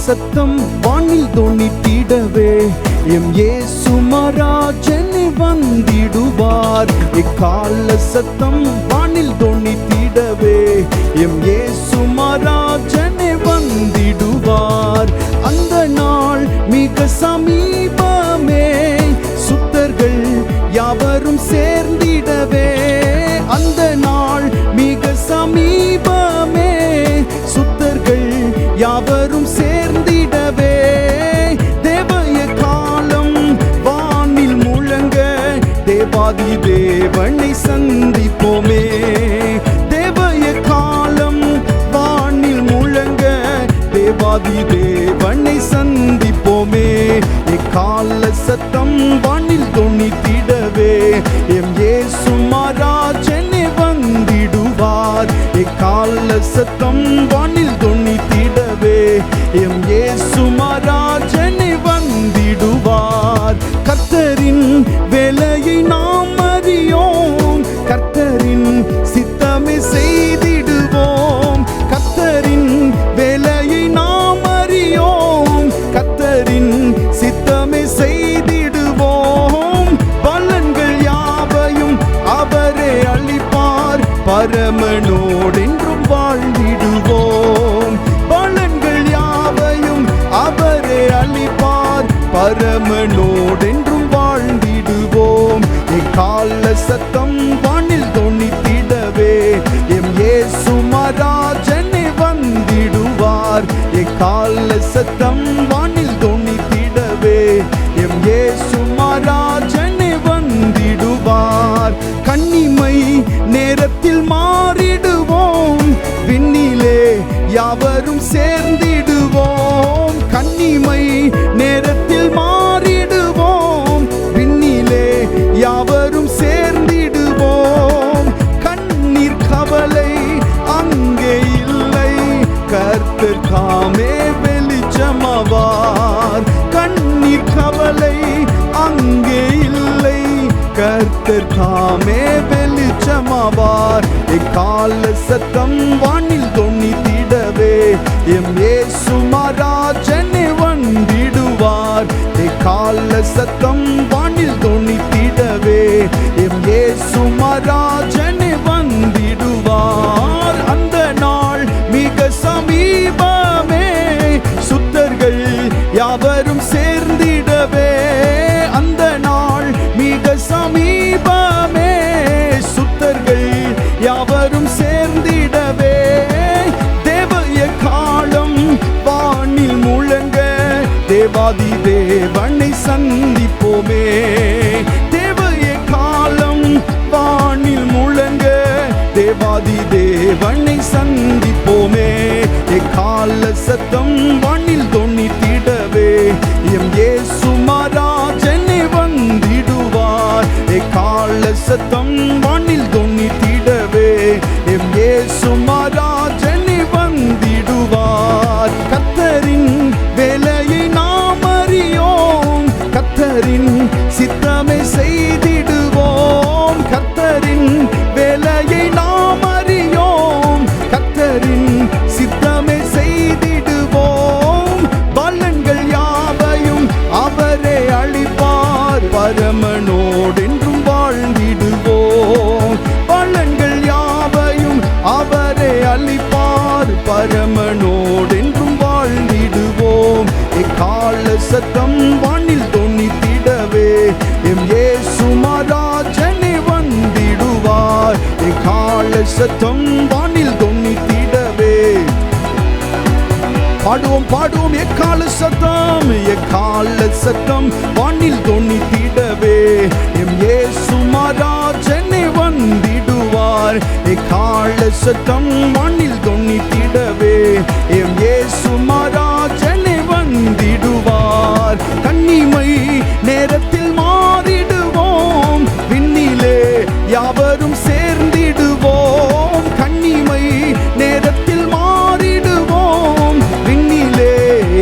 சத்தம் வானில் தொனித்திடவே எம் இயேசு மராஜனே வந்திடுவார். எக்கால சத்தம் வானில் தொனித்திடவே எம் இயேசு மராஜனே வந்திடுவார். அந்த நாள் மிக சமீபமே, சுத்தர்கள் யாவரும் சேர்ந்திடவே. அந்த நாள் மிக சமீபமே, சுத்தர்கள் யாவரும் சேர்ந்திடவே. தேவய காலம் வானில் முழங்க தேவாதி தேவனை சந்திப்போமே. தேவய காலம் வானில் முழங்க தேவாதி தேவனை சந்திப்போமே. எக்கால சத்தம் வானில் தொனித்திடவே எம் இயேசு மராஜனே வந்திடுவார். எக்கால சத்தம் வானில் தொனித்திடவே எம் இயேசு மராஜனே வந்திடுவார். கர்த்தரின் வேலையை நாம் அறியோம், கர்த்தரின் சித்தமே செய்திடுவோம். கர்த்தரின் வேலையை நாம் அறியோம், கர்த்தரின் சித்தமே செய்திடுவோம். பலன்கள் யாவையும் அவரே அளிப்பார், பரமனோடென்றும் வாழ்ந்திடுவோம். பலன்கள் யாவையும் அவரே அளிப்பார், பரமனோடென்றும் வாழ்ந்திடுவோம். எக்கால சத்தம் வானில் தொனித்திடவே எம் இயேசு மராஜனே வந்திடுவார். எக்கால சத்தம் வானில் தொனித்திடவே எம் இயேசு மராஜனே வந்திடுவார். கன்னிமை நேரத்தில் மாறிடுவோம், விண்ணிலே யாவரும் சேர்ந்திடுவோம். கன்னிமை நேரத்தில் மாறிடுவோம், விண்ணிலே யாவரும் சேர்ந்திடுவோம். கண்ணீர் கவலை அங்கே இல்லை, கர்த்தர் தாமே வெளிச்சமாவார். கண்ணீர் கவலை அங்கே இல்லை, கர்த்தர் தாமே வெளிச்சமாவார். எக்கால சத்தம் வானில் தொனித்திடவே எம் இயேசு மராஜனே வந்திடுவார். எக்கால சத்தம் வானில் தொனித்திடவே எம் இயேசு மராஜனே வந்திடுவார். அந்த நாள் மிக சமீபமே, சுத்தர்கள் யாவரும் சேர்ந்திடவே. அந்த நாள் மிக சமீபமே, சுத்தர்கள் யாவரும் சேர்ந்திடவே. தேவய காலம் வானில் முழங்க தேவாதி தேவனை சந்திப்போமே. தேவய காலம் வானில் முழங்க தேவாதி தேவனை சந்திப்போமே. எக்கால சத்தம் வானில் தொனித்திடவே எம் இயேசு மராஜனே வந்திடுவார். எக்கால சத்தம் வானில் தொனித்திடவே எம் இயேசு மராஜனே வந்திடுவார். கர்த்தரின் வேலையை நாம் அறியோம், கர்த்தரின் சித்தமே செய்திடுவோம். கர்த்தரின் வேலையை நாம் அறியோம், கர்த்தரின் சித்தமே செய்திடுவோம். பலன்கள் யாவையும் அவரே அளிப்பார், பரமனோடென்றும் வாழ்ந்திடுவோம். பலன்கள் யாவையும் அவரே அளிப்பார், பரமனோடென்றும் வாழ்ந்திடுவோம். எக்கால சத்தம் வானில் தொனித்திடவே எம் இயேசு மராஜனே வந்திடுவார். எக்கால சத்தம் வானில் தொனித்திடவே. பாடுவோம் பாடுவோம். எக்கால சத்தம், எக்கால சத்தம் வானில் தொனித்திடவே எம் இயேசு மராஜனே வந்திடுவார். எக்கால சத்தம் வானில் தொனித்திடவே எம் இயேசு மராஜனே வந்திடுவார். கன்னிமை நேரத்தில் மாறிடுவோம், விண்ணிலே யாவரும் சேர்ந்திடுவோம். கன்னிமை நேரத்தில் மாறிடுவோம், விண்ணிலே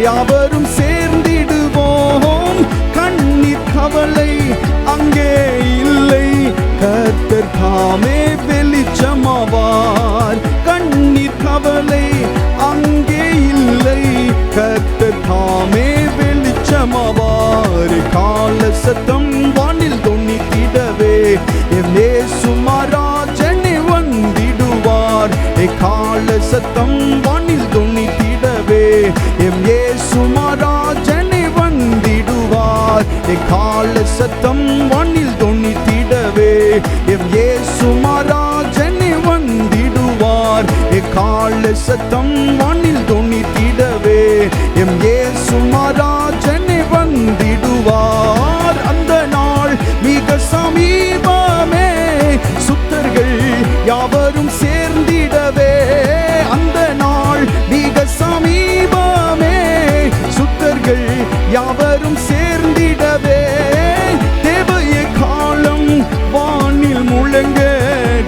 யாவரும் சேர்ந்திடுவோம். கண்ணீர் கவலை அங்கே இல்லை, கர்த்தர் தாமே வெளிச்சமாவார். கண்ணீர் கவலை கர்த்தர் தாமே வெளிச்சமாவார். கால சத்தம் வானில் தொனித்திடவே எம் இயேசு மகாராஜனே வந்திடுவார். கால சத்தம் வானில் தொனித்திடவே எம் இயேசு மகாராஜனே வந்திடுவார். கால சத்தம் வானில் தொனித்திடவே எம் இயேசு மகாராஜனே வந்திடுவார். கால சத்தம் வானில் தொனித்திடவே எம் இயேசு மகாராஜனே வந்திடுவார். அந்த நாள் மிக சமீபமே, சுத்தர்கள் யாவரும் சேர்ந்திடவே. அந்த நாள் மிக சமீபமே, சுத்தர்கள் யாவரும் சேர்ந்திடவே. தேவைய காலம் வானில் முழங்க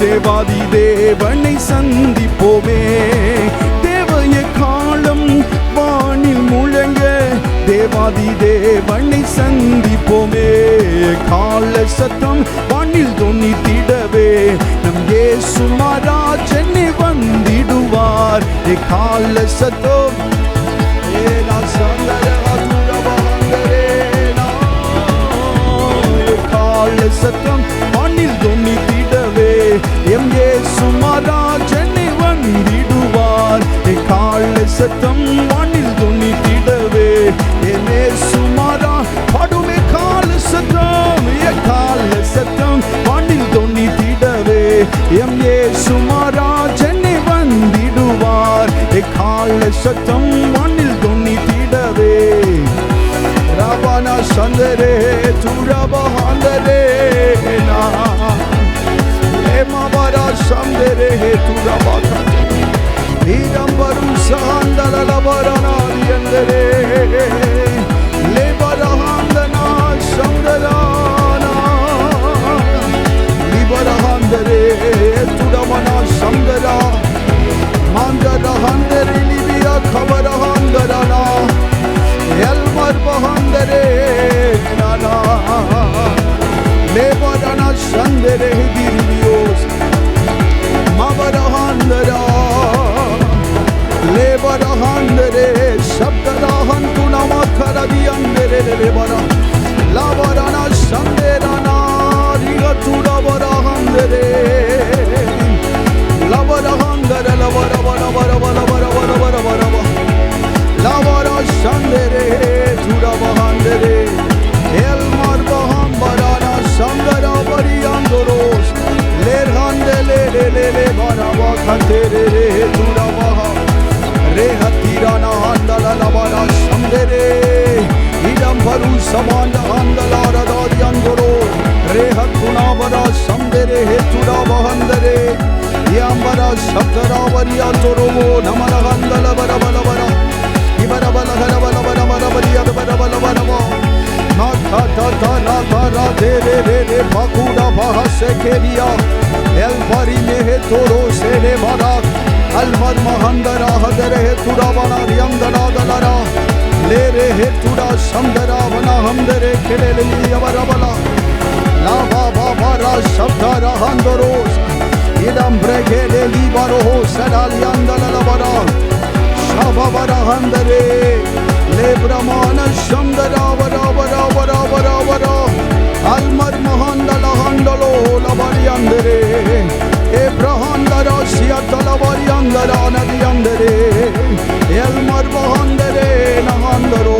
தேவாதி தேவனை சந்திப்போமே. தேவைய காலம் வானில் முழங்க தேவாதி தேவனை சந்திப்போமே. கால சத்தம் வானில் தொனித்திடவே நம் இயேசு மகாராஜனே வந்திடுவார். கால சத்தம் கால சத்தம் வானில் தொனித்திடவே எம் இயேசு மகாராஜனே வந்திடுவார். கால சத்தம் வானில் தொனித்திடவே எம் இயேசு பாடுமே. கால சத்தம் கால சத்தம் வானில் தொனித்திடவே எம் இயேசு மகாராஜனே வந்திடுவார். கால சத்தம் வானில் தொனித்திடவே ரபனா சந்தரே துரபஹந்தரே நா ஏமவரா சந்தரே துரபகா நீரம்பரும் சாந்தலலபரனா யந்தரே லேபரஹந்தனா சந்தரானா லிபரஹந்தரே துரமனா சந்தரா மாந்தரஹந்தரே லிபியா கபரஹந்தரனா எல்மர் பஹந்தரே நானா லேபரனா சந்தரே திரியோஸ் மபரஹந்தரா லேபரஹந்தரே சப்தரஹந்து நமக்கரதி அந்தரே லேபரா லாபரனா சந்தரனா ரிகதுரபரஹந்தரே லபரஹந்தர லபரபரபரபரபரபரபரபரபரபர lavara shandere turabahandere elmar baham barana sangara variandoros lerhandele lele baraba khatere turabaha rehatirana handala lavara shandere idam baru samanda handala radadiandoro rehatuna bara shandere turabahandere yambara shabdara variandoro namala handala barabara Shabavarahandare lebramana shandara vara vara vara vara vara almar mahandala handalo lavariandare ebrahandara siatala variandara nadiandare elmar mahandare nahandaro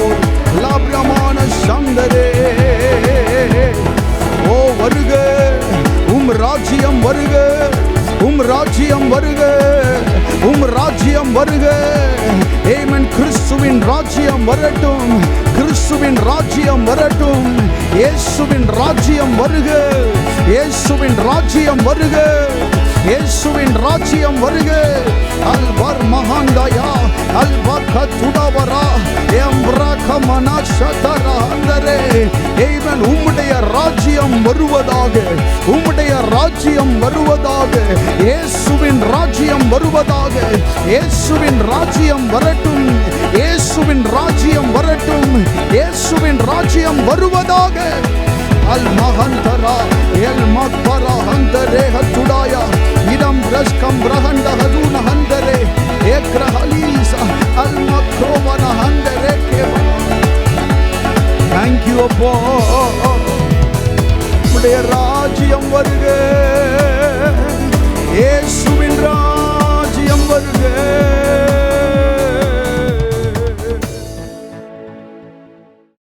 labramana shandare o varuga ராஜ்யம் வருக ராஜ்யம் வருக ராஜ்யம் வருக. ஆமென். கிறிஸ்துவின் ராஜ்யம் வரட்டும், கிறிஸ்துவின் ராஜ்யம் வரட்டும். இயேசுவின் ராஜ்யம் வருக, இயேசுவின் ராஜ்யம் வருக, இயேசுவின் ராஜ்யம் வருக. அல்வர் மகாந்தயா அல்வர் கதுடவரா எம்ரகமனா ஷதரா அந்தரே. ஆமென். உம்முடைய ராஜ்யம் வருவதாக, உம்முடைய ராஜ்யம் வருவதாக, இயேசுவின் ராஜ்யம் வருவதாக. இயேசுவின் ராஜ்யம் வரட்டும், இயேசுவின் ராஜ்யம் வரட்டும், இயேசுவின் ராஜ்யம் வருவதாக. அல் மகந்தரா எல்